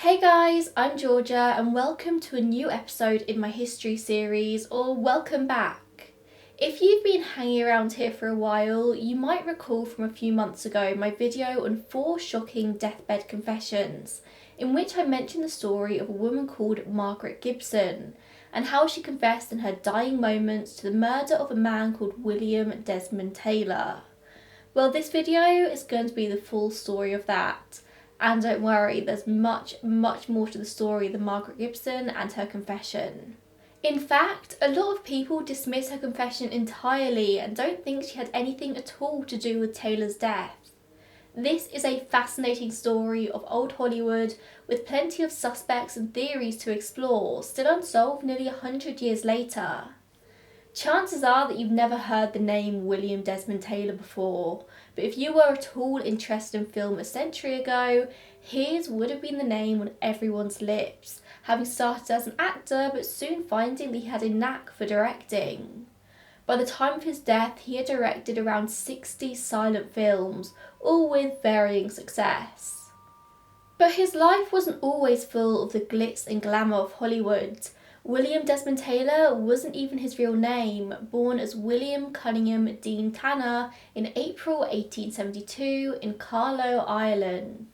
Hey guys, I'm Georgia and welcome to a new episode in my history series, or welcome back. If you've been hanging around here for a while, you might recall from a few months ago my video on 4 shocking deathbed confessions, in which I mentioned the story of a woman called Margaret Gibson, and how she confessed in her dying moments to the murder of a man called William Desmond Taylor. Well, this video is going to be the full story of that. And don't worry, there's much more to the story than Margaret Gibson and her confession. In fact, a lot of people dismiss her confession entirely and don't think she had anything at all to do with Taylor's death. This is a fascinating story of old Hollywood with plenty of suspects and theories to explore, still unsolved nearly 100 years later. Chances are that you've never heard the name William Desmond Taylor before, but if you were at all interested in film a century ago, his would have been the name on everyone's lips, having started as an actor but soon finding that he had a knack for directing. By the time of his death, he had directed around 60 silent films, all with varying success. But his life wasn't always full of the glitz and glamour of Hollywood. William Desmond Taylor wasn't even his real name, born as William Cunningham Dean Tanner in April 1872 in Carlow, Ireland.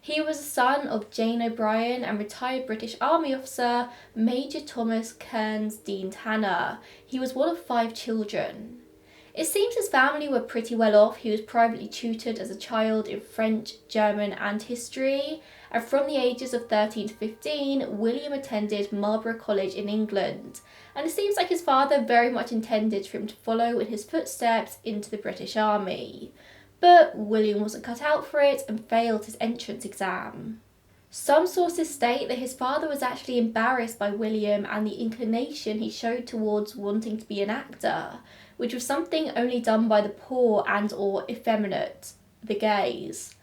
He was the son of Jane O'Brien and retired British Army officer Major Thomas Kearns Dean Tanner. He was one of 5 children. It seems his family were pretty well off. He was privately tutored as a child in French, German and history, and from the ages of 13 to 15, William attended Marlborough College in England, and it seems like his father very much intended for him to follow in his footsteps into the British Army. But William wasn't cut out for it and failed his entrance exam. Some sources state that his father was actually embarrassed by William and the inclination he showed towards wanting to be an actor, which was something only done by the poor and or effeminate, the gays.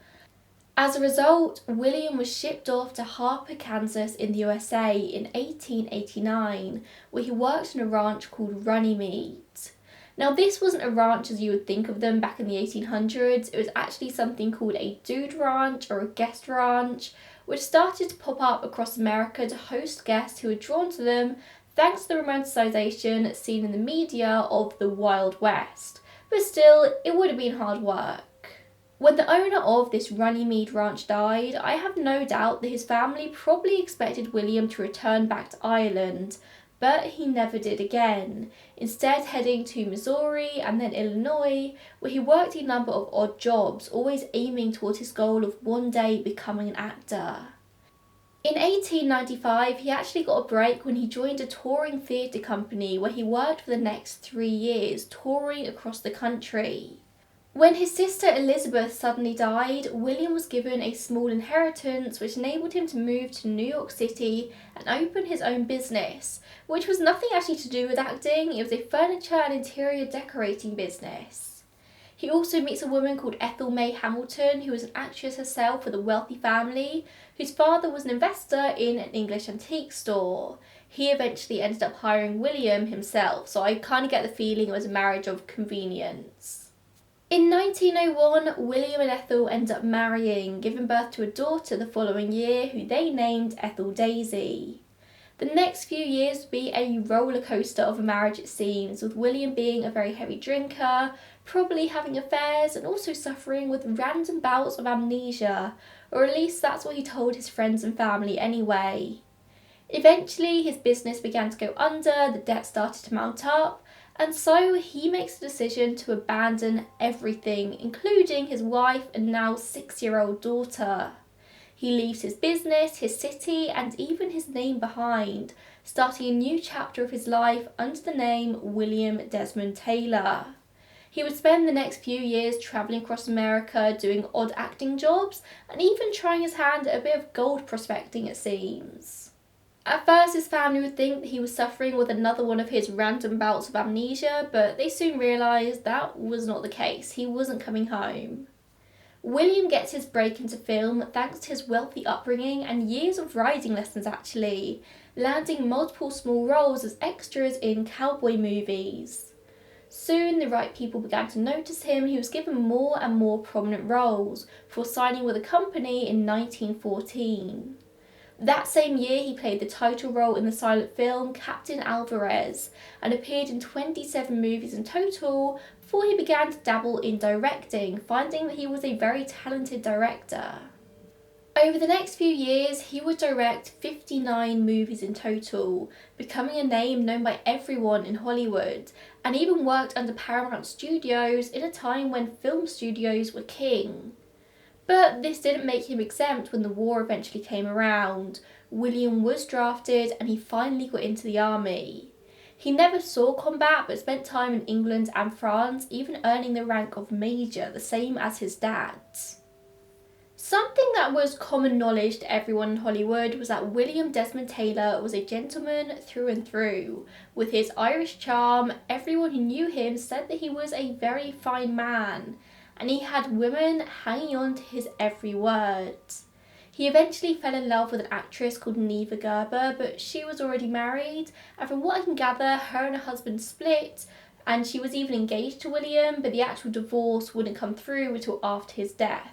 As a result, William was shipped off to Harper, Kansas in the USA in 1889, where he worked on a ranch called Runnymede. Now, this wasn't a ranch as you would think of them back in the 1800s, it was actually something called a dude ranch or a guest ranch, which started to pop up across America to host guests who were drawn to them thanks to the romanticisation seen in the media of the Wild West. But still, it would have been hard work. When the owner of this Runnymede ranch died, I have no doubt that his family probably expected William to return back to Ireland, but he never did again, instead heading to Missouri and then Illinois, where he worked a number of odd jobs, always aiming towards his goal of one day becoming an actor. In 1895, he actually got a break when he joined a touring theatre company where he worked for the next 3 years, touring across the country. When his sister Elizabeth suddenly died, William was given a small inheritance which enabled him to move to New York City and open his own business, which was nothing actually to do with acting, it was a furniture and interior decorating business. He also meets a woman called Ethel May Hamilton, who was an actress herself with a wealthy family, whose father was an investor in an English antique store. He eventually ended up hiring William himself, so I kind of get the feeling it was a marriage of convenience. In 1901, William and Ethel end up marrying, giving birth to a daughter the following year who they named Ethel Daisy. The next few years would be a roller coaster of a marriage, it seems, with William being a very heavy drinker, probably having affairs and also suffering with random bouts of amnesia, or at least that's what he told his friends and family anyway. Eventually his business began to go under, the debt started to mount up, and so he makes the decision to abandon everything, including his wife and now 6-year-old daughter. He leaves his business, his city, and even his name behind, starting a new chapter of his life under the name William Desmond Taylor. He would spend the next few years travelling across America, doing odd acting jobs, and even trying his hand at a bit of gold prospecting, it seems. At first, his family would think that he was suffering with another one of his random bouts of amnesia, but they soon realised that was not the case. He wasn't coming home. William gets his break into film thanks to his wealthy upbringing and years of riding lessons actually, landing multiple small roles as extras in cowboy movies. Soon the right people began to notice him, he was given more and more prominent roles, before signing with a company in 1914. That same year, he played the title role in the silent film Captain Alvarez and appeared in 27 movies in total before he began to dabble in directing, finding that he was a very talented director. Over the next few years, he would direct 59 movies in total, becoming a name known by everyone in Hollywood, and even worked under Paramount Studios in a time when film studios were king. But this didn't make him exempt when the war eventually came around. William was drafted and he finally got into the army. He never saw combat but spent time in England and France, even earning the rank of Major, the same as his dad. Something that was common knowledge to everyone in Hollywood was that William Desmond Taylor was a gentleman through and through. With his Irish charm, everyone who knew him said that he was a very fine man, and he had women hanging on to his every word. He eventually fell in love with an actress called Neva Gerber, but she was already married, and from what I can gather, her and her husband split, and she was even engaged to William, but the actual divorce wouldn't come through until after his death.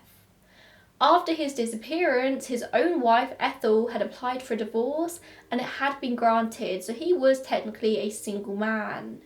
After his disappearance, his own wife Ethel had applied for a divorce and it had been granted, so he was technically a single man.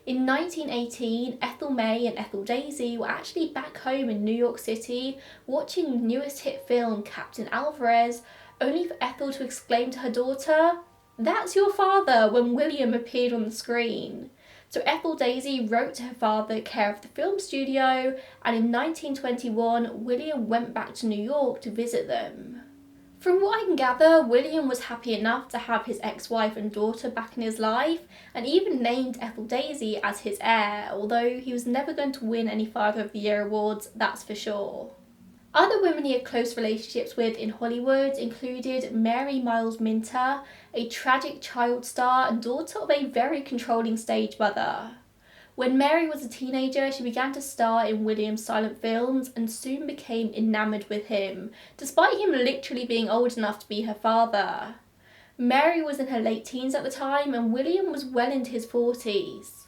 In 1918, Ethel May and Ethel Daisy were actually back home in New York City watching the newest hit film Captain Alvarez, only for Ethel to exclaim to her daughter, "That's your father," when William appeared on the screen. So Ethel Daisy wrote to her father, care of the film studio, and in 1921, William went back to New York to visit them. From what I can gather, William was happy enough to have his ex-wife and daughter back in his life, and even named Ethel Daisy as his heir, although he was never going to win any Father of the Year awards, that's for sure. Other women he had close relationships with in Hollywood included Mary Miles Minter, a tragic child star and daughter of a very controlling stage mother. When Mary was a teenager, she began to star in William's silent films and soon became enamoured with him, despite him literally being old enough to be her father. Mary was in her late teens at the time and William was well into his 40s.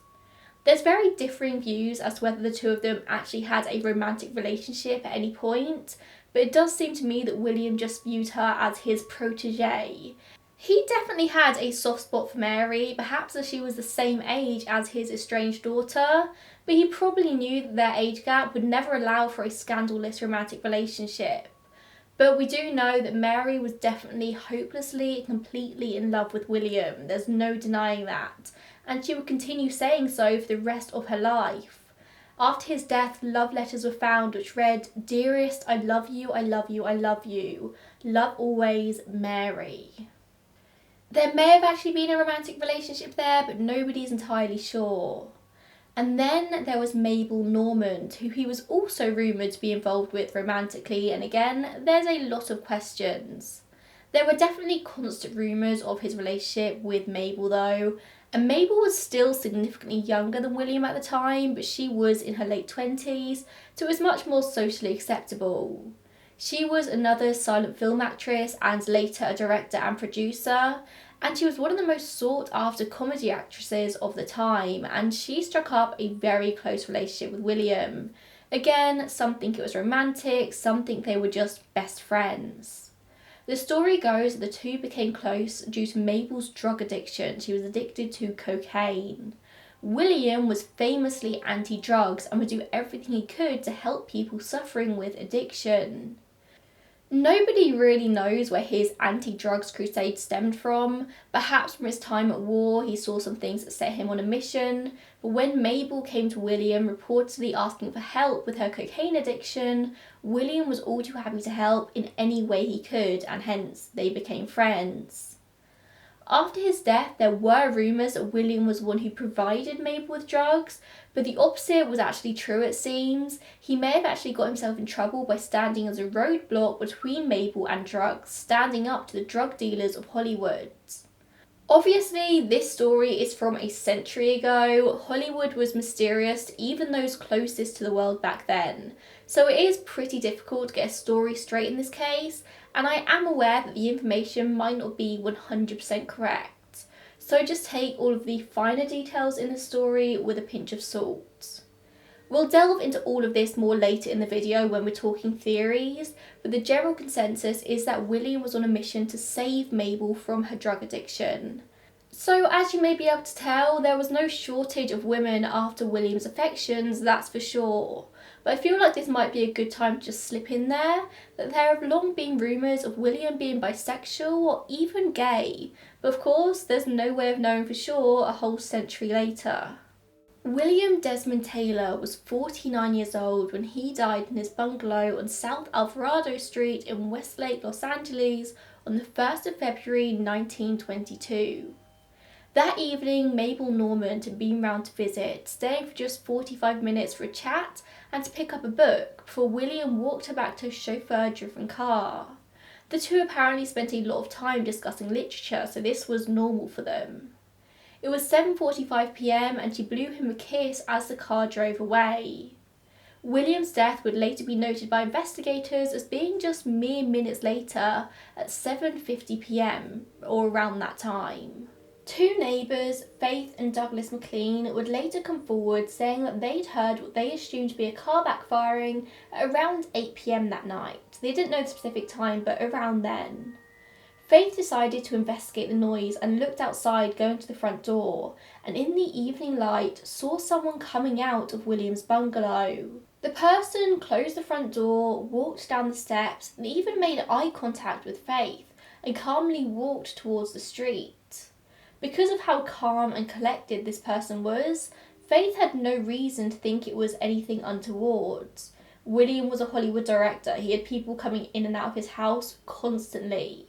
There's very differing views as to whether the two of them actually had a romantic relationship at any point, but it does seem to me that William just viewed her as his protégée. He definitely had a soft spot for Mary, perhaps as she was the same age as his estranged daughter, but he probably knew that their age gap would never allow for a scandalous romantic relationship. But we do know that Mary was definitely hopelessly and completely in love with William, there's no denying that, and she would continue saying so for the rest of her life. After his death, love letters were found which read, "Dearest, I love you, I love you, I love you. Love always, Mary." There may have actually been a romantic relationship there, but nobody's entirely sure. And then there was Mabel Normand, who he was also rumoured to be involved with romantically, and again, there's a lot of questions. There were definitely constant rumours of his relationship with Mabel though, and Mabel was still significantly younger than William at the time, but she was in her late 20s, so it was much more socially acceptable. She was another silent film actress and later a director and producer, and she was one of the most sought after comedy actresses of the time, and she struck up a very close relationship with William. Again, some think it was romantic, some think they were just best friends. The story goes that the two became close due to Mabel's drug addiction. She was addicted to cocaine. William was famously anti-drugs and would do everything he could to help people suffering with addiction. Nobody really knows where his anti-drugs crusade stemmed from. Perhaps from his time at war, he saw some things that set him on a mission. But when Mabel came to William, reportedly asking for help with her cocaine addiction, William was all too happy to help in any way he could, and hence they became friends. After his death, there were rumours that William was the one who provided Mabel with drugs, but the opposite was actually true it seems. He may have actually got himself in trouble by standing as a roadblock between Mabel and drugs, standing up to the drug dealers of Hollywood. Obviously, this story is from a century ago. Hollywood was mysterious to even those closest to the world back then, so it is pretty difficult to get a story straight in this case, and I am aware that the information might not be 100% correct, so just take all of the finer details in the story with a pinch of salt. We'll delve into all of this more later in the video when we're talking theories, but the general consensus is that William was on a mission to save Mabel from her drug addiction. So as you may be able to tell, there was no shortage of women after William's affections, that's for sure. But I feel like this might be a good time to just slip in there that there have long been rumours of William being bisexual or even gay, but of course there's no way of knowing for sure a whole century later. William Desmond Taylor was 49 years old when he died in his bungalow on South Alvarado Street in Westlake, Los Angeles on the 1st of February 1922. That evening, Mabel Normand had been round to visit, staying for just 45 minutes for a chat and to pick up a book before William walked her back to a chauffeur-driven car. The two apparently spent a lot of time discussing literature, so this was normal for them. It was 7:45 p.m. and she blew him a kiss as the car drove away. William's death would later be noted by investigators as being just mere minutes later at 7:50 p.m. or around that time. Two neighbours, Faith and Douglas McLean, would later come forward saying that they'd heard what they assumed to be a car backfiring at around 8 p.m. that night. They didn't know the specific time, but around then. Faith decided to investigate the noise and looked outside going to the front door, and in the evening light saw someone coming out of William's bungalow. The person closed the front door, walked down the steps, and even made eye contact with Faith and calmly walked towards the street. Because of how calm and collected this person was, Faith had no reason to think it was anything untoward. William was a Hollywood director. He had people coming in and out of his house constantly.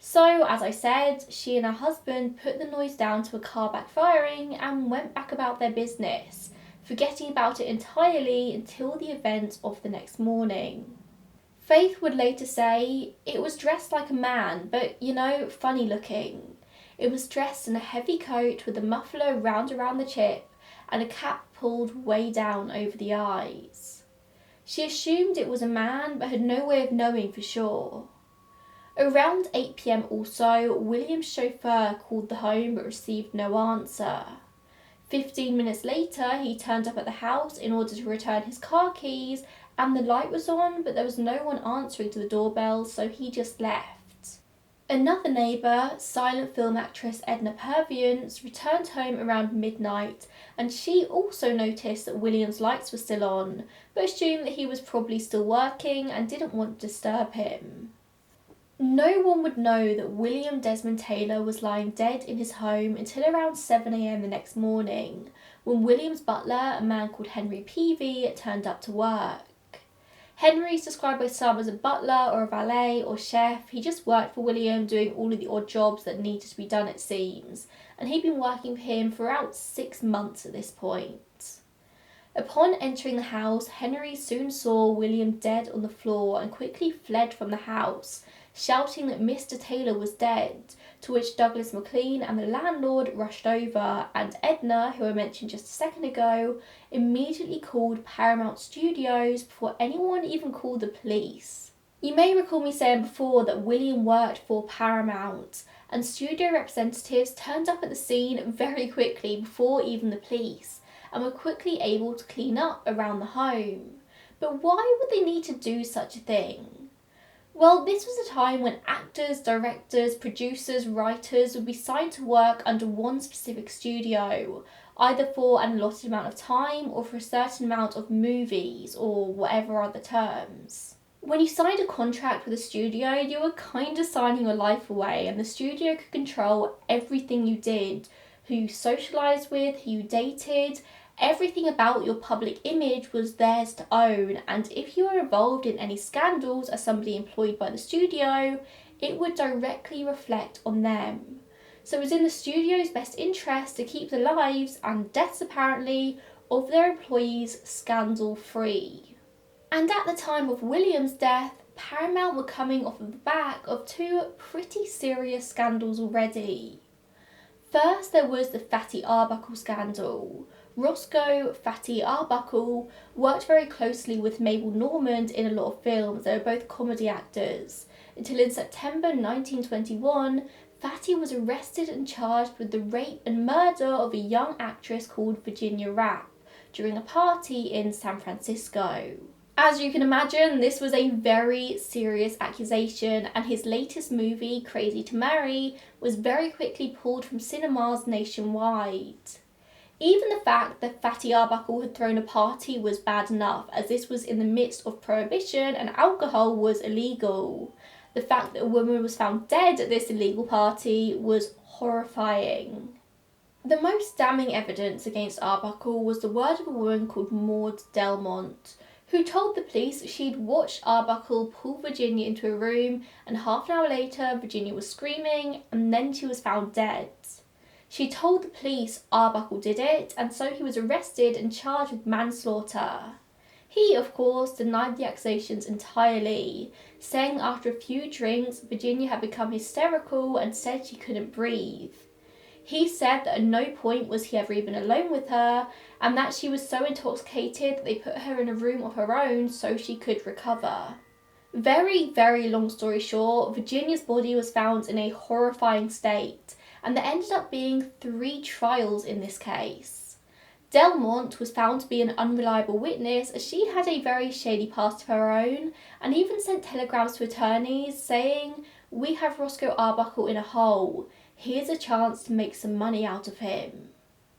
So, as I said, she and her husband put the noise down to a car backfiring and went back about their business, forgetting about it entirely until the event of the next morning. Faith would later say, "It was dressed like a man, but, funny looking. It was dressed in a heavy coat with a muffler wound around the chip and a cap pulled way down over the eyes." She assumed it was a man but had no way of knowing for sure. Around 8 p.m. also, William's chauffeur called the home but received no answer. 15 minutes later, he turned up at the house in order to return his car keys, and the light was on, but there was no one answering to the doorbell, so he just left. Another neighbour, silent film actress Edna Purviance, returned home around midnight, and she also noticed that William's lights were still on, but assumed that he was probably still working and didn't want to disturb him. No one would know that William Desmond Taylor was lying dead in his home until around 7 a.m. the next morning, when William's butler, a man called Henry Peavy, turned up to work. Henry is described by some as a butler or a valet or chef. He just worked for William, doing all of the odd jobs that needed to be done, it seems, and he'd been working for him for around 6 months at this point. Upon entering the house, Henry soon saw William dead on the floor and quickly fled from the house, shouting that Mr. Taylor was dead, to which Douglas McLean and the landlord rushed over, and Edna, who I mentioned just a second ago, immediately called Paramount Studios before anyone even called the police. You may recall me saying before that William worked for Paramount, and studio representatives turned up at the scene very quickly before even the police, and were quickly able to clean up around the home. But why would they need to do such a thing? Well, this was a time when actors, directors, producers, writers would be signed to work under one specific studio, either for an allotted amount of time or for a certain amount of movies or whatever other terms. When you signed a contract with a studio, you were kind of signing your life away, and the studio could control everything you did, who you socialised with, who you dated. Everything about your public image was theirs to own, and if you were involved in any scandals as somebody employed by the studio, it would directly reflect on them. So it was in the studio's best interest to keep the lives, and deaths apparently, of their employees scandal-free. And at the time of William's death, Paramount were coming off of the back of two pretty serious scandals already. First, there was the Fatty Arbuckle scandal. Roscoe Fatty Arbuckle worked very closely with Mabel Normand in a lot of films. They were both comedy actors, until in September 1921, Fatty was arrested and charged with the rape and murder of a young actress called Virginia Rapp, during a party in San Francisco. As you can imagine, this was a very serious accusation, and his latest movie, Crazy to Marry, was very quickly pulled from cinemas nationwide. Even the fact that Fatty Arbuckle had thrown a party was bad enough, as this was in the midst of prohibition and alcohol was illegal. The fact that a woman was found dead at this illegal party was horrifying. The most damning evidence against Arbuckle was the word of a woman called Maud Delmont, who told the police she'd watched Arbuckle pull Virginia into a room, and half an hour later Virginia was screaming and then she was found dead. She told the police Arbuckle did it, and so he was arrested and charged with manslaughter. He, of course, denied the accusations entirely, saying after a few drinks Virginia had become hysterical and said she couldn't breathe. He said that at no point was he ever even alone with her, and that she was so intoxicated that they put her in a room of her own so she could recover. Very, very long story short, Virginia's body was found in a horrifying state, and there ended up being 3 trials in this case. Delmont was found to be an unreliable witness, as she had a very shady past of her own, and even sent telegrams to attorneys saying, "We have Roscoe Arbuckle in a hole. Here's a chance to make some money out of him."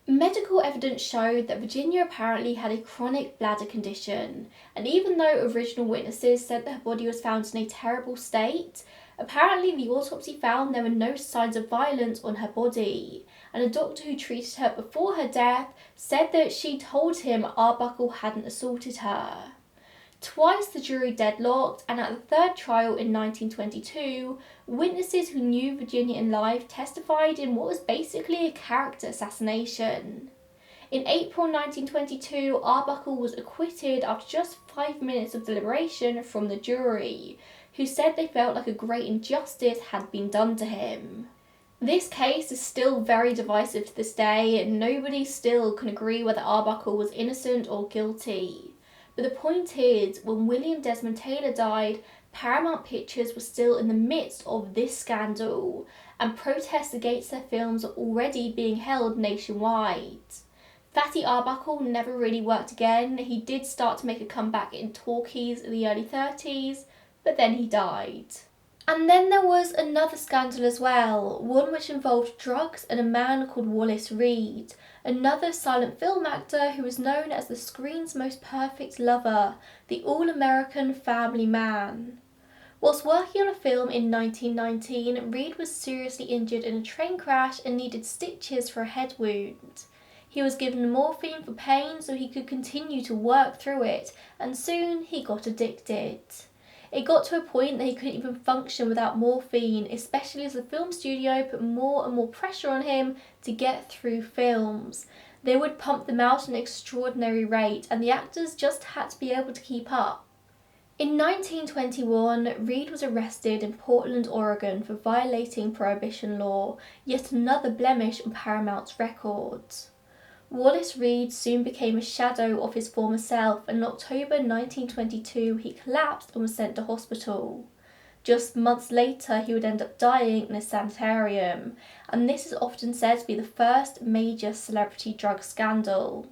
Medical evidence showed that Virginia apparently had a chronic bladder condition, and even though original witnesses said that her body was found in a terrible state, apparently the autopsy found there were no signs of violence on her body, and a doctor who treated her before her death said that she told him Arbuckle hadn't assaulted her. Twice the jury deadlocked, and at the 3rd trial in 1922, witnesses who knew Virginia in life testified in what was basically a character assassination. In April 1922, Arbuckle was acquitted after just 5 minutes of deliberation from the jury, who said they felt like a great injustice had been done to him. This case is still very divisive to this day, and nobody still can agree whether Arbuckle was innocent or guilty. But the point is, when William Desmond Taylor died, Paramount Pictures was still in the midst of this scandal, and protests against their films are already being held nationwide. Fatty Arbuckle never really worked again. He did start to make a comeback in talkies in the early 30s, but then he died. And then there was another scandal as well, one which involved drugs and a man called Wallace Reed, another silent film actor who was known as the screen's most perfect lover, the all-American family man. Whilst working on a film in 1919, Reed was seriously injured in a train crash and needed stitches for a head wound. He was given morphine for pain so he could continue to work through it, and soon he got addicted. It got to a point that he couldn't even function without morphine, especially as the film studio put more and more pressure on him to get through films. They would pump them out at an extraordinary rate, and the actors just had to be able to keep up. In 1921, Reed was arrested in Portland, Oregon for violating prohibition law, yet another blemish on Paramount's records. Wallace Reed soon became a shadow of his former self, and in October 1922 he collapsed and was sent to hospital. Just months later he would end up dying in a sanitarium, and this is often said to be the first major celebrity drug scandal.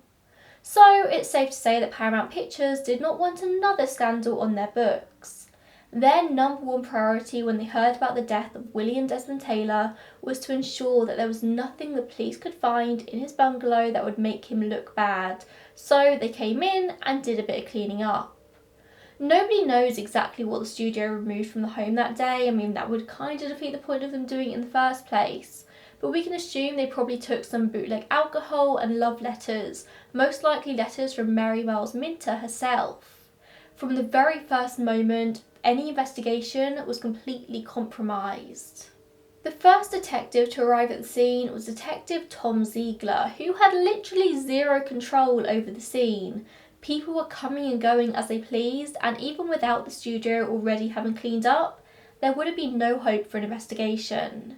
So it's safe to say that Paramount Pictures did not want another scandal on their books. Their number one priority when they heard about the death of William Desmond Taylor was to ensure that there was nothing the police could find in his bungalow that would make him look bad, so they came in and did a bit of cleaning up. Nobody knows exactly what the studio removed from the home that day. I mean, that would kind of defeat the point of them doing it in the first place. But we can assume they probably took some bootleg alcohol and love letters, most likely letters from Mary Miles Minter herself. From the very first moment, any investigation was completely compromised. The first detective to arrive at the scene was Detective Tom Ziegler, who had literally zero control over the scene. People were coming and going as they pleased, and even without the studio already having cleaned up, there would have been no hope for an investigation.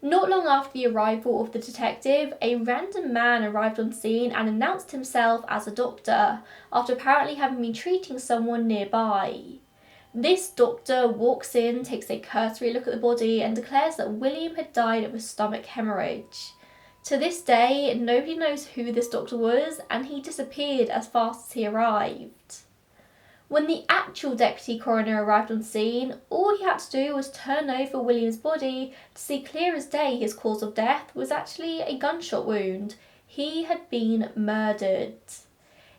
Not long after the arrival of the detective, a random man arrived on scene and announced himself as a doctor, after apparently having been treating someone nearby. This doctor walks in, takes a cursory look at the body, and declares that William had died of a stomach hemorrhage. To this day, nobody knows who this doctor was, and he disappeared as fast as he arrived. When the actual deputy coroner arrived on scene, all he had to do was turn over William's body to see clear as day his cause of death was actually a gunshot wound. He had been murdered.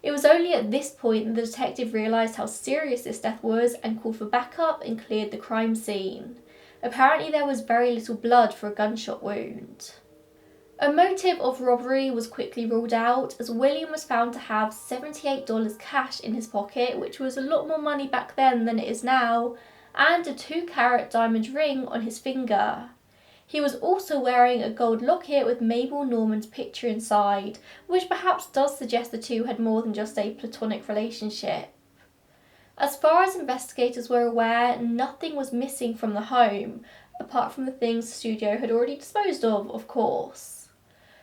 It was only at this point that the detective realised how serious this death was and called for backup and cleared the crime scene. Apparently there was very little blood for a gunshot wound. A motive of robbery was quickly ruled out, as William was found to have $78 cash in his pocket, which was a lot more money back then than it is now, and a 2-carat diamond ring on his finger. He was also wearing a gold locket with Mabel Normand's picture inside, which perhaps does suggest the two had more than just a platonic relationship. As far as investigators were aware, nothing was missing from the home, apart from the things the studio had already disposed of course.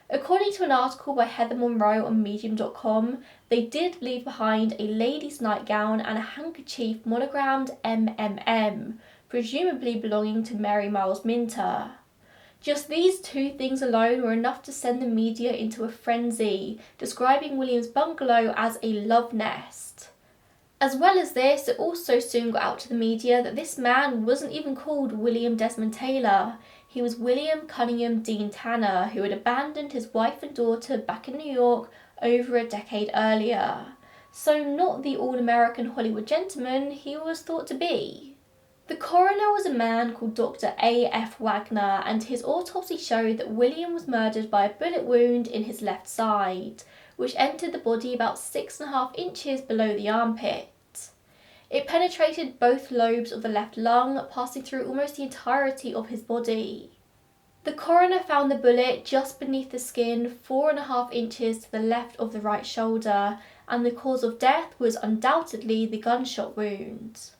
According to an article by Heather Monroe on Medium.com, they did leave behind a lady's nightgown and a handkerchief monogrammed MMM, presumably belonging to Mary Miles Minter. Just these two things alone were enough to send the media into a frenzy, describing William's bungalow as a love nest. As well as this, it also soon got out to the media that this man wasn't even called William Desmond Taylor. He was William Cunningham Dean Tanner, who had abandoned his wife and daughter back in New York over a decade earlier. So not the all-American Hollywood gentleman he was thought to be. The coroner was a man called Dr. A.F. Wagner, and his autopsy showed that William was murdered by a bullet wound in his left side, which entered the body about 6.5 inches below the armpit. It penetrated both lobes of the left lung, passing through almost the entirety of his body. The coroner found the bullet just beneath the skin, 4.5 inches to the left of the right shoulder, and the cause of death was undoubtedly the gunshot wound.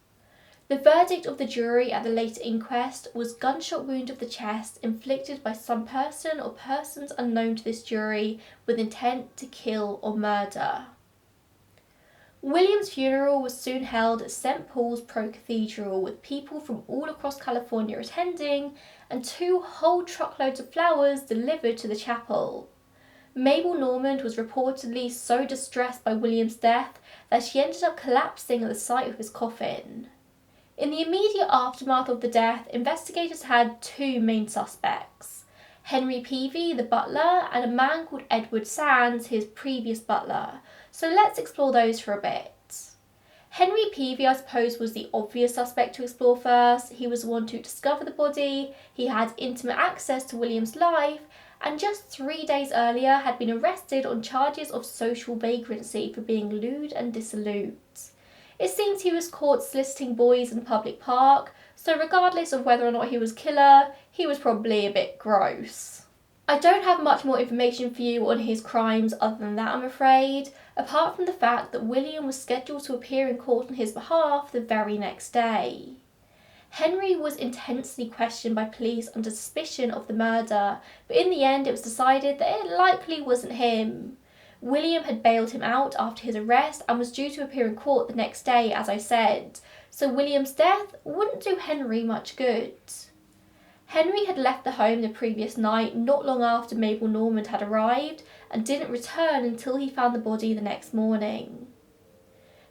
The verdict of the jury at the later inquest was gunshot wound of the chest inflicted by some person or persons unknown to this jury with intent to kill or murder. William's funeral was soon held at St. Paul's Pro Cathedral, with people from all across California attending and 2 whole truckloads of flowers delivered to the chapel. Mabel Normand was reportedly so distressed by William's death that she ended up collapsing at the sight of his coffin. In the immediate aftermath of the death, investigators had 2 main suspects: Henry Peavy, the butler, and a man called Edward Sands, his previous butler. So let's explore those for a bit. Henry Peavy, I suppose, was the obvious suspect to explore first. He was the one to discover the body, he had intimate access to William's life, and just 3 days earlier had been arrested on charges of social vagrancy for being lewd and dissolute. It seems he was caught soliciting boys in a public park, so regardless of whether or not he was killer, he was probably a bit gross. I don't have much more information for you on his crimes other than that, I'm afraid, apart from the fact that William was scheduled to appear in court on his behalf the very next day. Henry was intensely questioned by police under suspicion of the murder, but in the end it was decided that it likely wasn't him. William had bailed him out after his arrest and was due to appear in court the next day, as I said, so William's death wouldn't do Henry much good. Henry had left the home the previous night, not long after Mabel Normand had arrived, and didn't return until he found the body the next morning.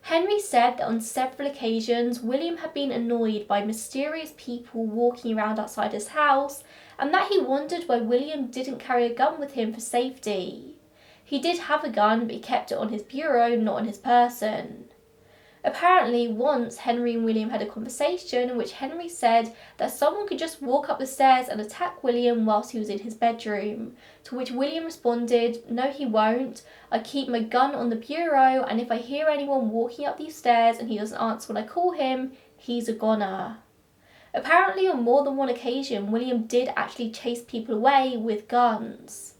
Henry said that on several occasions William had been annoyed by mysterious people walking around outside his house, and that he wondered why William didn't carry a gun with him for safety. He did have a gun, but he kept it on his bureau, not on his person. Apparently, once Henry and William had a conversation in which Henry said that someone could just walk up the stairs and attack William whilst he was in his bedroom, to which William responded, "No, he won't. I keep my gun on the bureau, and if I hear anyone walking up these stairs and he doesn't answer when I call him, he's a goner." Apparently, on more than one occasion, William did actually chase people away with guns.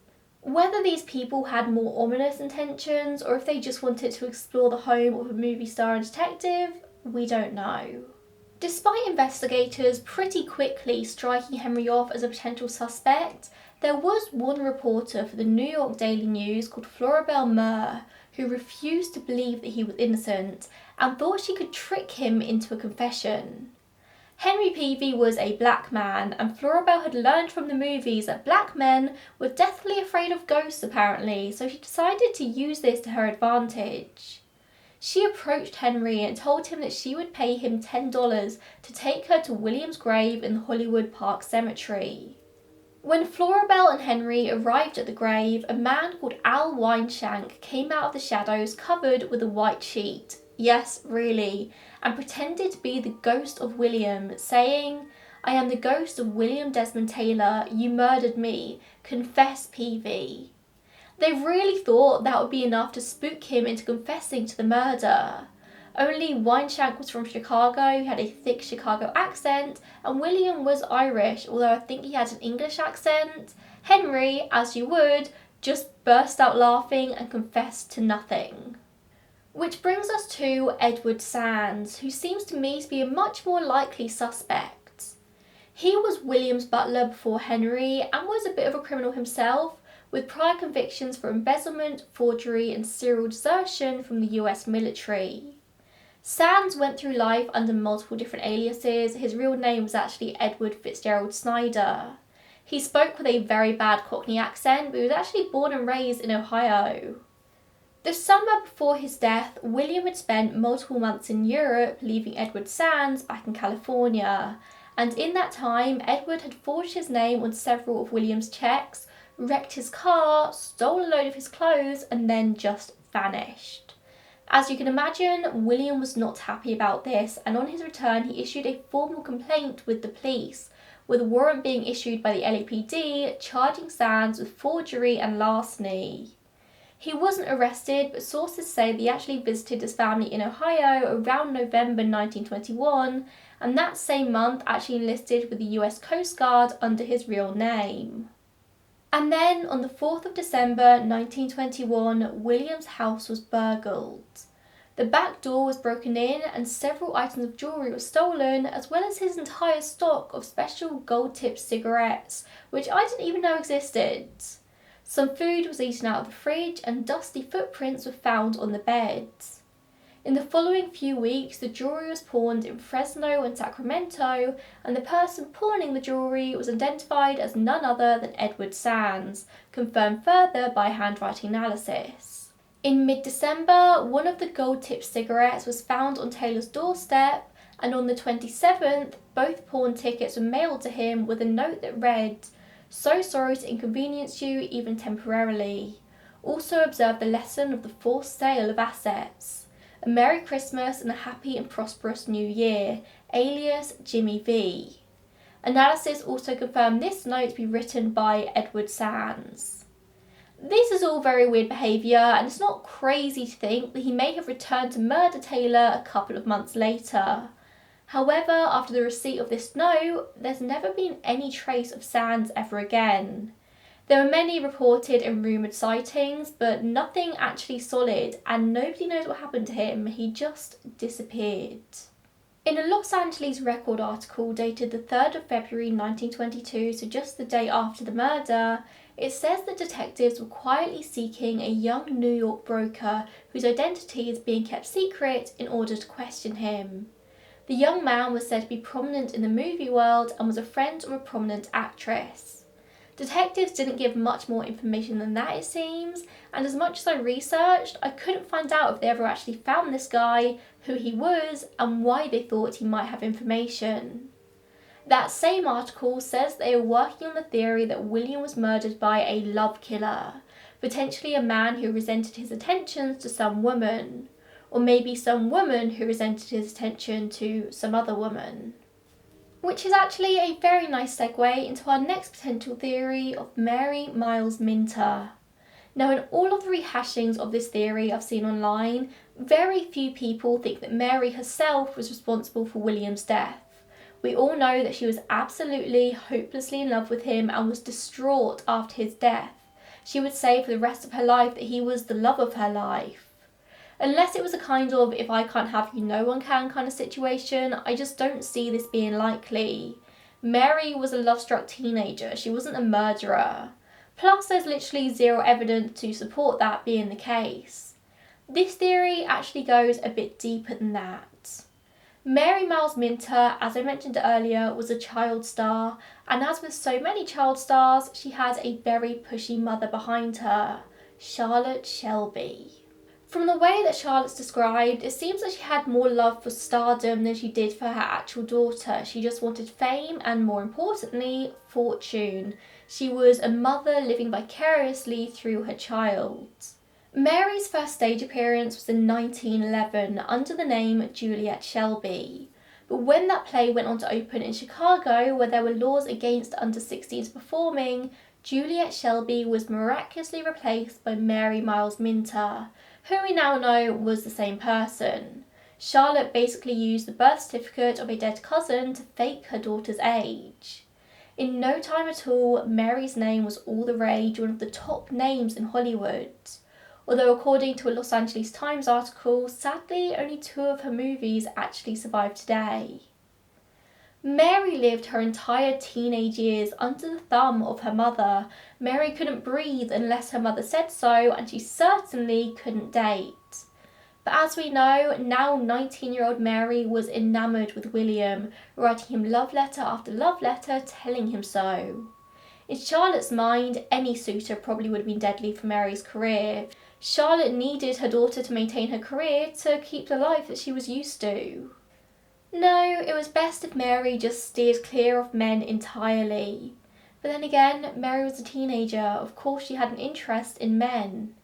Whether these people had more ominous intentions or if they just wanted to explore the home of a movie star and detective, we don't know. Despite investigators pretty quickly striking Henry off as a potential suspect, there was one reporter for the New York Daily News called Floribel Murr who refused to believe that he was innocent and thought she could trick him into a confession. Henry Peavy was a black man, and Floribel had learned from the movies that black men were deathly afraid of ghosts apparently, so she decided to use this to her advantage. She approached Henry and told him that she would pay him $10 to take her to William's grave in the Hollywood Park Cemetery. When Floribel and Henry arrived at the grave, a man called Al Wineshank came out of the shadows covered with a white sheet. Yes, really, and pretended to be the ghost of William, saying, "I am the ghost of William Desmond Taylor. You murdered me. Confess, Peavy." They really thought that would be enough to spook him into confessing to the murder. Only Wineshank was from Chicago, he had a thick Chicago accent, and William was Irish, although I think he had an English accent. Henry, as you would, just burst out laughing and confessed to nothing. Which brings us to Edward Sands, who seems to me to be a much more likely suspect. He was William's butler before Henry and was a bit of a criminal himself, with prior convictions for embezzlement, forgery and serial desertion from the US military. Sands went through life under multiple different aliases. His real name was actually Edward Fitzgerald Snyder. He spoke with a very bad Cockney accent, but he was actually born and raised in Ohio. The summer before his death, William had spent multiple months in Europe, leaving Edward Sands back in California. And in that time, Edward had forged his name on several of William's checks, wrecked his car, stole a load of his clothes, and then just vanished. As you can imagine, William was not happy about this, and on his return he issued a formal complaint with the police, with a warrant being issued by the LAPD charging Sands with forgery and larceny. He wasn't arrested, but sources say that he actually visited his family in Ohio around November 1921, and that same month actually enlisted with the US Coast Guard under his real name. And then, on the 4th of December 1921, William's house was burgled. The back door was broken in and several items of jewellery were stolen, as well as his entire stock of special gold-tipped cigarettes, which I didn't even know existed. Some food was eaten out of the fridge and dusty footprints were found on the beds. In the following few weeks, the jewellery was pawned in Fresno and Sacramento, and the person pawning the jewellery was identified as none other than Edward Sands, confirmed further by handwriting analysis. In mid-December, one of the gold-tipped cigarettes was found on Taylor's doorstep, and on the 27th, both pawn tickets were mailed to him with a note that read, "So sorry to inconvenience you, even temporarily. Also observe the lesson of the forced sale of assets. A Merry Christmas and a happy and prosperous New Year, alias Jimmy V." Analysis also confirmed this note to be written by Edward Sands. This is all very weird behaviour, and it's not crazy to think that he may have returned to murder Taylor a couple of months later. However, after the receipt of this note, there's never been any trace of Sands ever again. There were many reported and rumoured sightings, but nothing actually solid, and nobody knows what happened to him. He just disappeared. In a Los Angeles Record article dated the 3rd of February 1922, so just the day after the murder, it says that detectives were quietly seeking a young New York broker whose identity is being kept secret in order to question him. The young man was said to be prominent in the movie world and was a friend of a prominent actress. Detectives didn't give much more information than that, it seems, and as much as I researched, I couldn't find out if they ever actually found this guy, who he was, and why they thought he might have information. That same article says they were working on the theory that William was murdered by a love killer, potentially a man who resented his attentions to some woman, or maybe some woman who resented his attention to some other woman. Which is actually a very nice segue into our next potential theory of Mary Miles Minter. Now, in all of the rehashings of this theory I've seen online, very few people think that Mary herself was responsible for William's death. We all know that she was absolutely, hopelessly in love with him and was distraught after his death. She would say for the rest of her life that he was the love of her life. Unless it was a kind of if I can't have you, no one can kind of situation, I just don't see this being likely. Mary was a love-struck teenager, she wasn't a murderer. Plus, there's literally zero evidence to support that being the case. This theory actually goes a bit deeper than that. Mary Miles Minter, as I mentioned earlier, was a child star, and as with so many child stars, she had a very pushy mother behind her, Charlotte Shelby. From the way that Charlotte's described, it seems that she had more love for stardom than she did for her actual daughter. She just wanted fame and, more importantly, fortune. She was a mother living vicariously through her child. Mary's first stage appearance was in 1911 under the name Juliet Shelby. But when that play went on to open in Chicago, where there were laws against under-16s performing, Juliet Shelby was miraculously replaced by Mary Miles Minter, who we now know was the same person. Charlotte basically used the birth certificate of a dead cousin to fake her daughter's age. In no time at all, Mary's name was all the rage, one of the top names in Hollywood. Although according to a Los Angeles Times article, sadly only 2 of her movies actually survive today. Mary lived her entire teenage years under the thumb of her mother. Mary couldn't breathe unless her mother said so, and she certainly couldn't date. But as we know, now 19-year-old Mary was enamoured with William, writing him love letter after love letter telling him so. In Charlotte's mind, any suitor probably would have been deadly for Mary's career. Charlotte needed her daughter to maintain her career to keep the life that she was used to. No, it was best if Mary just steered clear of men entirely. But then again, Mary was a teenager. Of course she had an interest in men.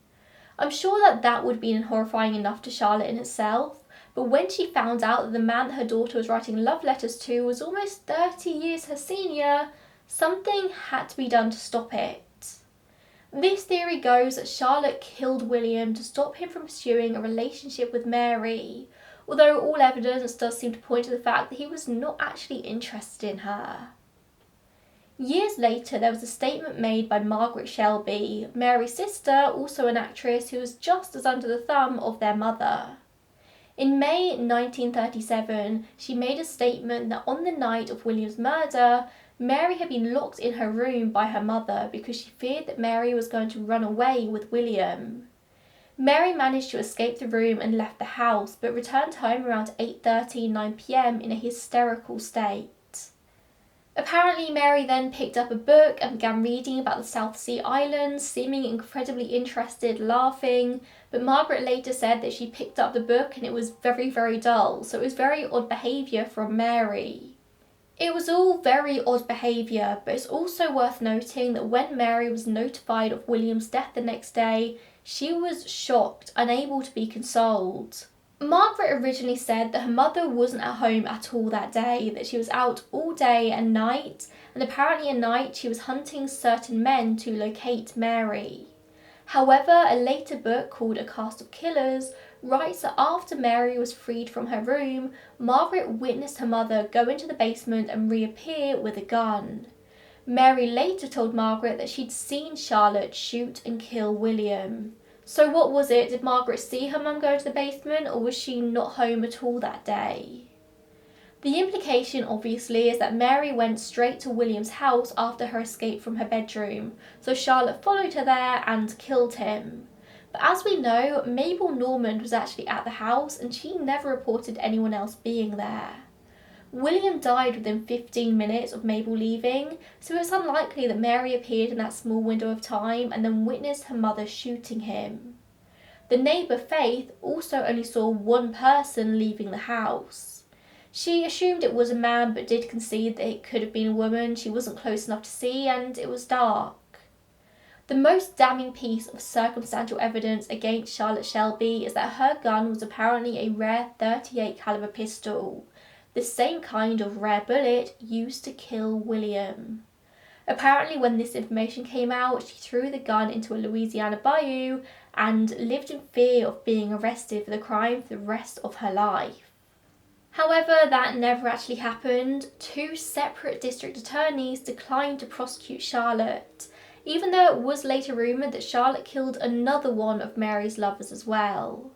I'm sure that would have been horrifying enough to Charlotte in itself, but when she found out that the man that her daughter was writing love letters to was almost 30 years her senior, something had to be done to stop it. This theory goes that Charlotte killed William to stop him from pursuing a relationship with Mary, although all evidence does seem to point to the fact that he was not actually interested in her. Years later, there was a statement made by Margaret Shelby, Mary's sister, also an actress who was just as under the thumb of their mother. In May 1937, she made a statement that on the night of William's murder, Mary had been locked in her room by her mother because she feared that Mary was going to run away with William. Mary managed to escape the room and left the house, but returned home around 8:39 p.m. in a hysterical state. Apparently, Mary then picked up a book and began reading about the South Sea Islands, seeming incredibly interested, laughing, but Margaret later said that she picked up the book and it was very, very dull, so it was very odd behaviour from Mary. It was all very odd behaviour, but it's also worth noting that when Mary was notified of William's death the next day, she was shocked, unable to be consoled. Margaret originally said that her mother wasn't at home at all that day, that she was out all day and night, and apparently at night she was hunting certain men to locate Mary. However, a later book called A Cast of Killers writes that after Mary was freed from her room, Margaret witnessed her mother go into the basement and reappear with a gun. Mary later told Margaret that she'd seen Charlotte shoot and kill William. So what was it? Did Margaret see her mum go to the basement, or was she not home at all that day? The implication, obviously, is that Mary went straight to William's house after her escape from her bedroom, so Charlotte followed her there and killed him. But as we know, Mabel Normand was actually at the house and she never reported anyone else being there. William died within 15 minutes of Mabel leaving, so it's unlikely that Mary appeared in that small window of time and then witnessed her mother shooting him. The neighbour Faith also only saw one person leaving the house. She assumed it was a man but did concede that it could have been a woman. She wasn't close enough to see and it was dark. The most damning piece of circumstantial evidence against Charlotte Shelby is that her gun was apparently a rare .38 caliber pistol, the same kind of rare bullet used to kill William. Apparently when this information came out, she threw the gun into a Louisiana bayou and lived in fear of being arrested for the crime for the rest of her life. However, that never actually happened. 2 separate district attorneys declined to prosecute Charlotte, even though it was later rumoured that Charlotte killed another one of Mary's lovers as well.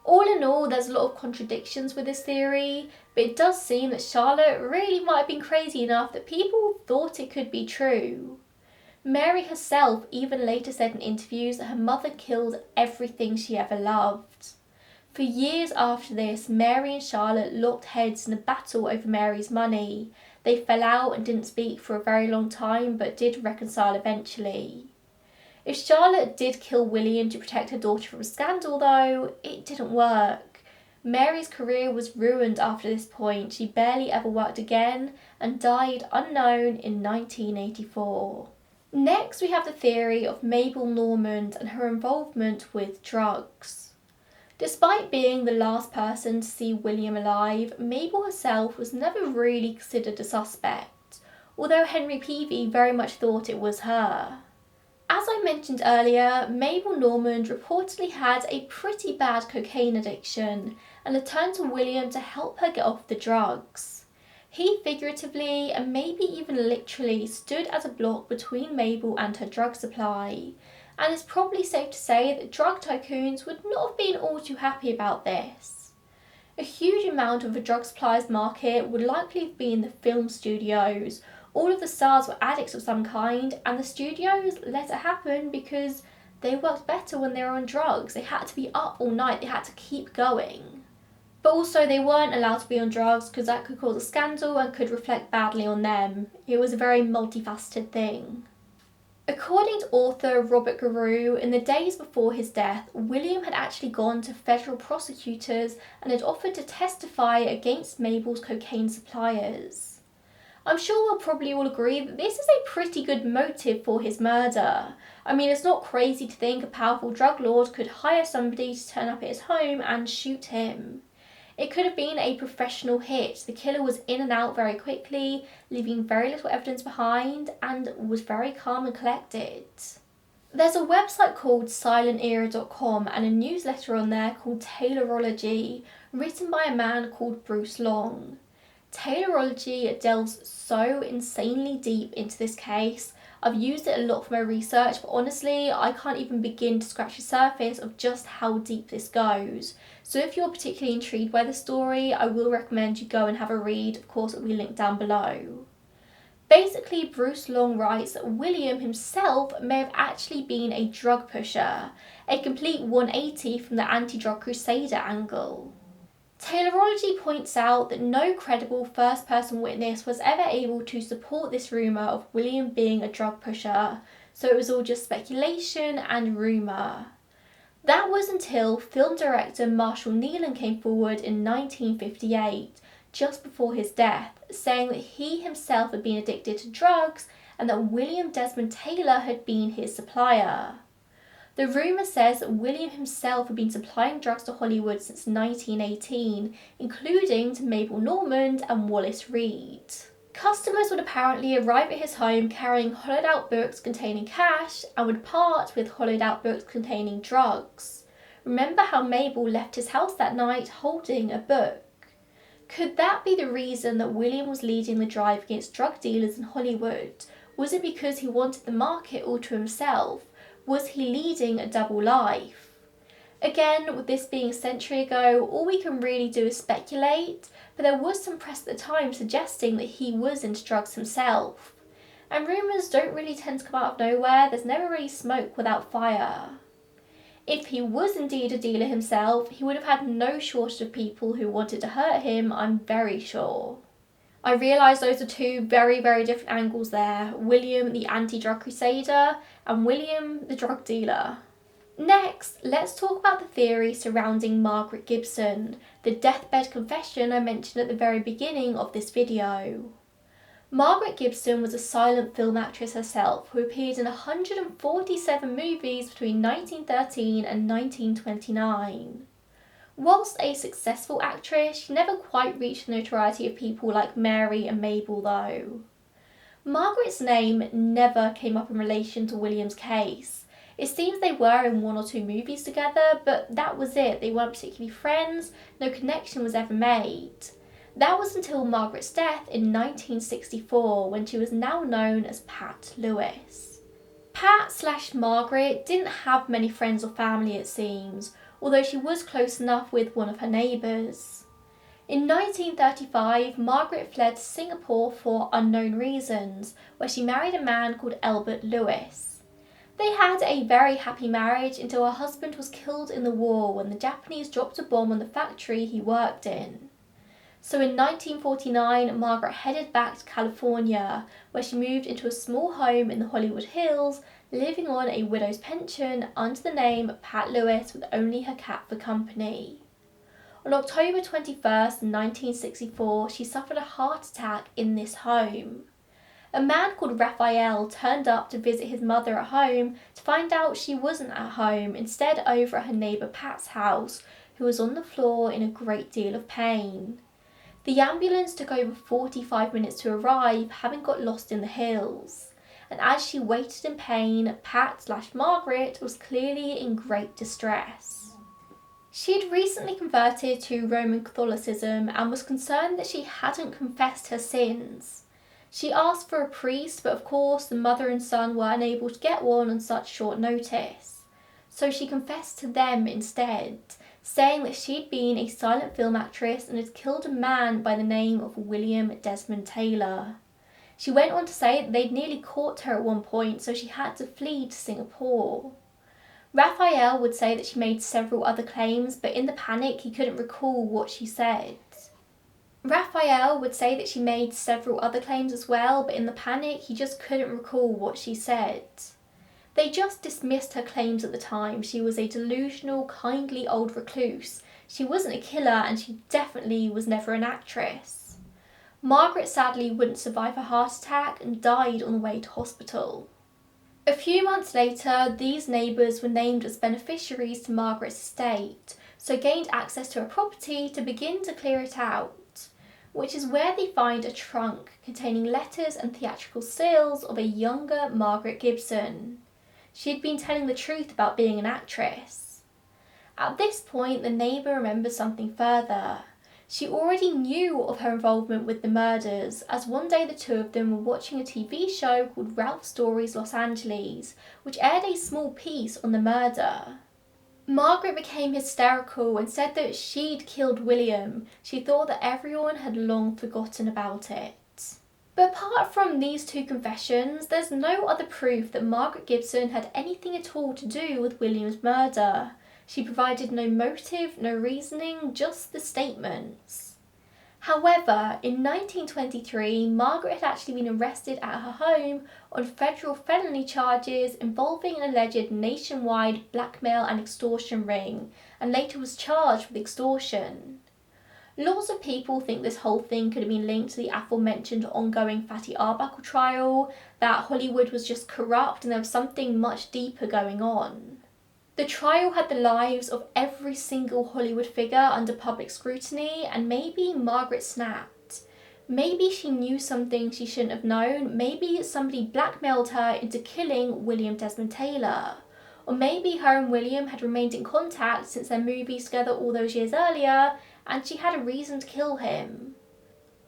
All in all, there's a lot of contradictions with this theory, but it does seem that Charlotte really might have been crazy enough that people thought it could be true. Mary herself even later said in interviews that her mother killed everything she ever loved. For years after this, Mary and Charlotte locked heads in a battle over Mary's money. They fell out and didn't speak for a very long time, but did reconcile eventually. If Charlotte did kill William to protect her daughter from scandal though, it didn't work. Mary's career was ruined after this point. She barely ever worked again and died unknown in 1984. Next we have the theory of Mabel Normand and her involvement with drugs. Despite being the last person to see William alive, Mabel herself was never really considered a suspect, although Henry Peavey very much thought it was her. As I mentioned earlier, Mabel Normand reportedly had a pretty bad cocaine addiction and had turned to William to help her get off the drugs. He figuratively and maybe even literally stood as a block between Mabel and her drug supply, and it's probably safe to say that drug tycoons would not have been all too happy about this. A huge amount of the drug supplies market would likely have been the film studios. All of the stars were addicts of some kind, and the studios let it happen because they worked better when they were on drugs. They had to be up all night, they had to keep going. But also they weren't allowed to be on drugs because that could cause a scandal and could reflect badly on them. It was a very multifaceted thing. According to author Robert Garreau, in the days before his death, William had actually gone to federal prosecutors and had offered to testify against Mabel's cocaine suppliers. I'm sure we'll probably all agree that this is a pretty good motive for his murder. I mean, it's not crazy to think a powerful drug lord could hire somebody to turn up at his home and shoot him. It could have been a professional hit. The killer was in and out very quickly, leaving very little evidence behind, and was very calm and collected. There's a website called silentera.com and a newsletter on there called Taylorology, written by a man called Bruce Long. Taylorology delves so insanely deep into this case. I've used it a lot for my research, but honestly, I can't even begin to scratch the surface of just how deep this goes. So if you're particularly intrigued by the story, I will recommend you go and have a read. Of course, it will be linked down below. Basically, Bruce Long writes that William himself may have actually been a drug pusher, a complete 180 from the anti-drug crusader angle. Taylorology points out that no credible first-person witness was ever able to support this rumour of William being a drug pusher, so it was all just speculation and rumour. That was until film director Marshall Nealon came forward in 1958, just before his death, saying that he himself had been addicted to drugs and that William Desmond Taylor had been his supplier. The rumour says that William himself had been supplying drugs to Hollywood since 1918, including to Mabel Normand and Wallace Reed. Customers would apparently arrive at his home carrying hollowed out books containing cash and would part with hollowed out books containing drugs. Remember how Mabel left his house that night holding a book? Could that be the reason that William was leading the drive against drug dealers in Hollywood? Was it because he wanted the market all to himself? Was he leading a double life? Again, with this being a century ago, all we can really do is speculate, but there was some press at the time suggesting that he was into drugs himself. And rumours don't really tend to come out of nowhere. There's never really smoke without fire. If he was indeed a dealer himself, he would have had no shortage of people who wanted to hurt him, I'm very sure. I realise those are two very, very different angles there. William, the anti-drug crusader, and William, the drug dealer. Next, let's talk about the theory surrounding Margaret Gibson, the deathbed confession I mentioned at the very beginning of this video. Margaret Gibson was a silent film actress herself who appeared in 147 movies between 1913 and 1929. Whilst a successful actress, she never quite reached the notoriety of people like Mary and Mabel though. Margaret's name never came up in relation to William's case. It seems they were in 1 or 2 movies together, but that was it. They weren't particularly friends, no connection was ever made. That was until Margaret's death in 1964, when she was now known as Pat Lewis. Pat/Margaret didn't have many friends or family it seems, although she was close enough with one of her neighbours. In 1935, Margaret fled to Singapore for unknown reasons, where she married a man called Albert Lewis. They had a very happy marriage until her husband was killed in the war when the Japanese dropped a bomb on the factory he worked in. So in 1949, Margaret headed back to California, where she moved into a small home in the Hollywood Hills, living on a widow's pension under the name Pat Lewis with only her cat for company. On October 21st, 1964, she suffered a heart attack in this home. A man called Raphael turned up to visit his mother at home to find out she wasn't at home, instead over at her neighbour Pat's house, who was on the floor in a great deal of pain. The ambulance took over 45 minutes to arrive, having got lost in the hills. And as she waited in pain, Pat/Margaret was clearly in great distress. She had recently converted to Roman Catholicism and was concerned that she hadn't confessed her sins. She asked for a priest, but of course the mother and son were unable to get one on such short notice. So she confessed to them instead, saying that she'd been a silent film actress and had killed a man by the name of William Desmond Taylor. She went on to say that they'd nearly caught her at one point, so she had to flee to Singapore. Raphael would say that she made several other claims, but in the panic he couldn't recall what she said. Raphael would say that she made several other claims as well, but in the panic he just couldn't recall what she said. They just dismissed her claims at the time. She was a delusional, kindly old recluse. She wasn't a killer, and she definitely was never an actress. Margaret sadly wouldn't survive her heart attack and died on the way to hospital. A few months later, these neighbours were named as beneficiaries to Margaret's estate, so gained access to her property to begin to clear it out, which is where they find a trunk containing letters and theatrical stills of a younger Margaret Gibson. She had been telling the truth about being an actress. At this point, the neighbour remembers something further. She already knew of her involvement with the murders, as one day the two of them were watching a TV show called Ralph Story's Los Angeles, which aired a small piece on the murder. Margaret became hysterical and said that she'd killed William. She thought that everyone had long forgotten about it. But apart from these two confessions, there's no other proof that Margaret Gibson had anything at all to do with William's murder. She provided no motive, no reasoning, just the statements. However, in 1923, Margaret had actually been arrested at her home on federal felony charges involving an alleged nationwide blackmail and extortion ring, and later was charged with extortion. Lots of people think this whole thing could have been linked to the aforementioned ongoing Fatty Arbuckle trial, that Hollywood was just corrupt and there was something much deeper going on. The trial had the lives of every single Hollywood figure under public scrutiny, and maybe Margaret snapped. Maybe she knew something she shouldn't have known. Maybe somebody blackmailed her into killing William Desmond Taylor. Or maybe her and William had remained in contact since their movies together all those years earlier, and she had a reason to kill him.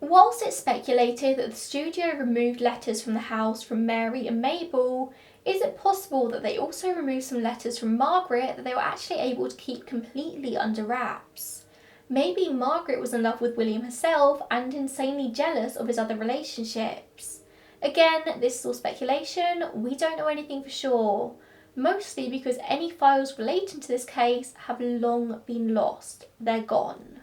Whilst it's speculated that the studio removed letters from the house from Mary and Mabel, is it possible that they also removed some letters from Margaret that they were actually able to keep completely under wraps? Maybe Margaret was in love with William herself and insanely jealous of his other relationships. Again, this is all speculation, we don't know anything for sure, mostly because any files relating to this case have long been lost. They're gone.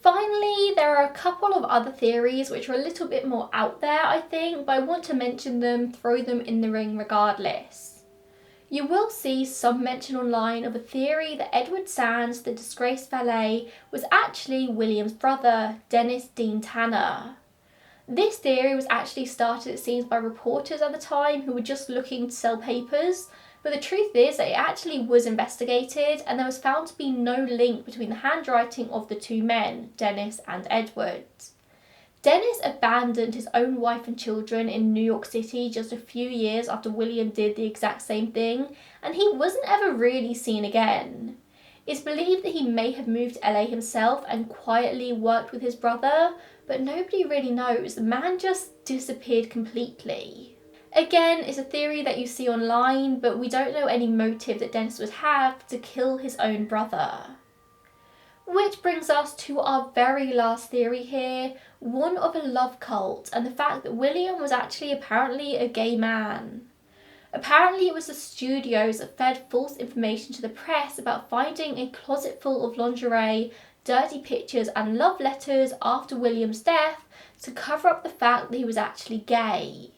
Finally, there are a couple of other theories which are a little bit more out there, I think, but I want to mention them, throw them in the ring regardless. You will see some mention online of a theory that Edward Sands, the disgraced valet, was actually William's brother, Dennis Dean Tanner. This theory was actually started, it seems, by reporters at the time who were just looking to sell papers, but the truth is that it actually was investigated and there was found to be no link between the handwriting of the two men, Dennis and Edward. Dennis abandoned his own wife and children in New York City just a few years after William did the exact same thing, and he wasn't ever really seen again. It's believed that he may have moved to LA himself and quietly worked with his brother, but nobody really knows. The man just disappeared completely. Again, it's a theory that you see online, but we don't know any motive that Dennis would have to kill his own brother. Which brings us to our very last theory here, one of a love cult, and the fact that William was actually apparently a gay man. Apparently it was the studios that fed false information to the press about finding a closet full of lingerie, dirty pictures and love letters after William's death to cover up the fact that he was actually gay.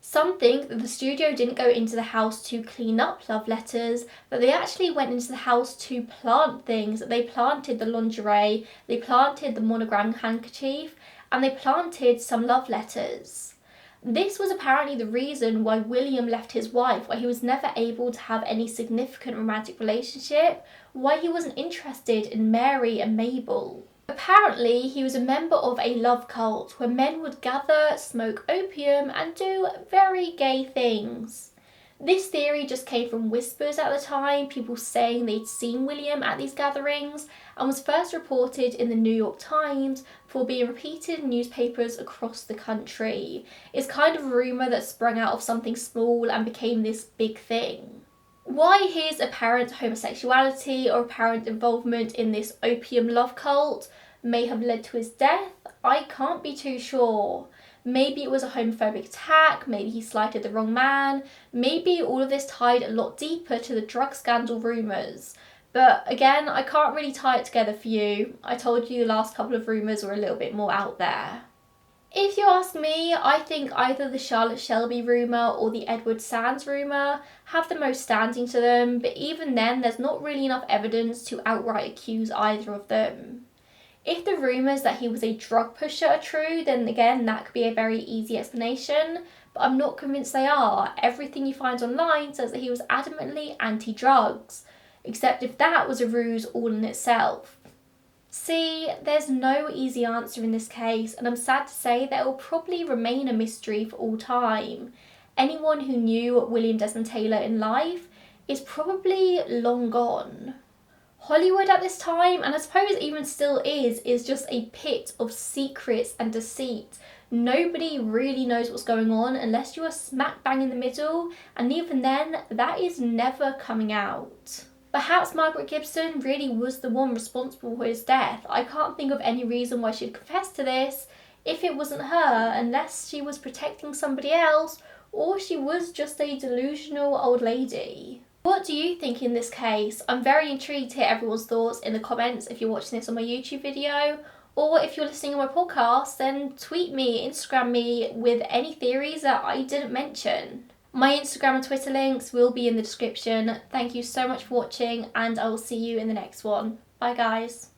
Some think that the studio didn't go into the house to clean up love letters, that they actually went into the house to plant things. They planted the lingerie, they planted the monogram handkerchief, and they planted some love letters. This was apparently the reason why William left his wife, why he was never able to have any significant romantic relationship, why he wasn't interested in Mary and Mabel. Apparently, he was a member of a love cult where men would gather, smoke opium, and do very gay things. This theory just came from whispers at the time, people saying they'd seen William at these gatherings, and was first reported in the New York Times for being repeated in newspapers across the country. It's kind of a rumour that sprung out of something small and became this big thing. Why his apparent homosexuality or apparent involvement in this opium love cult may have led to his death, I can't be too sure. Maybe it was a homophobic attack, maybe he slighted the wrong man, maybe all of this tied a lot deeper to the drug scandal rumours. But again, I can't really tie it together for you. I told you the last couple of rumours were a little bit more out there. If you ask me, I think either the Charlotte Shelby rumour or the Edward Sands rumour have the most standing to them, but even then there's not really enough evidence to outright accuse either of them. If the rumours that he was a drug pusher are true, then again that could be a very easy explanation, but I'm not convinced they are. Everything you find online says that he was adamantly anti-drugs, except if that was a ruse all in itself. See, there's no easy answer in this case, and I'm sad to say that it will probably remain a mystery for all time. Anyone who knew William Desmond Taylor in life is probably long gone. Hollywood at this time, and I suppose even still is just a pit of secrets and deceit. Nobody really knows what's going on unless you are smack bang in the middle, and even then, that is never coming out. Perhaps Margaret Gibson really was the one responsible for his death. I can't think of any reason why she'd confess to this if it wasn't her, unless she was protecting somebody else or she was just a delusional old lady. What do you think in this case? I'm very intrigued to hear everyone's thoughts in the comments if you're watching this on my YouTube video, or if you're listening on my podcast, then tweet me, Instagram me with any theories that I didn't mention. My Instagram and Twitter links will be in the description. Thank you so much for watching, and I will see you in the next one. Bye guys.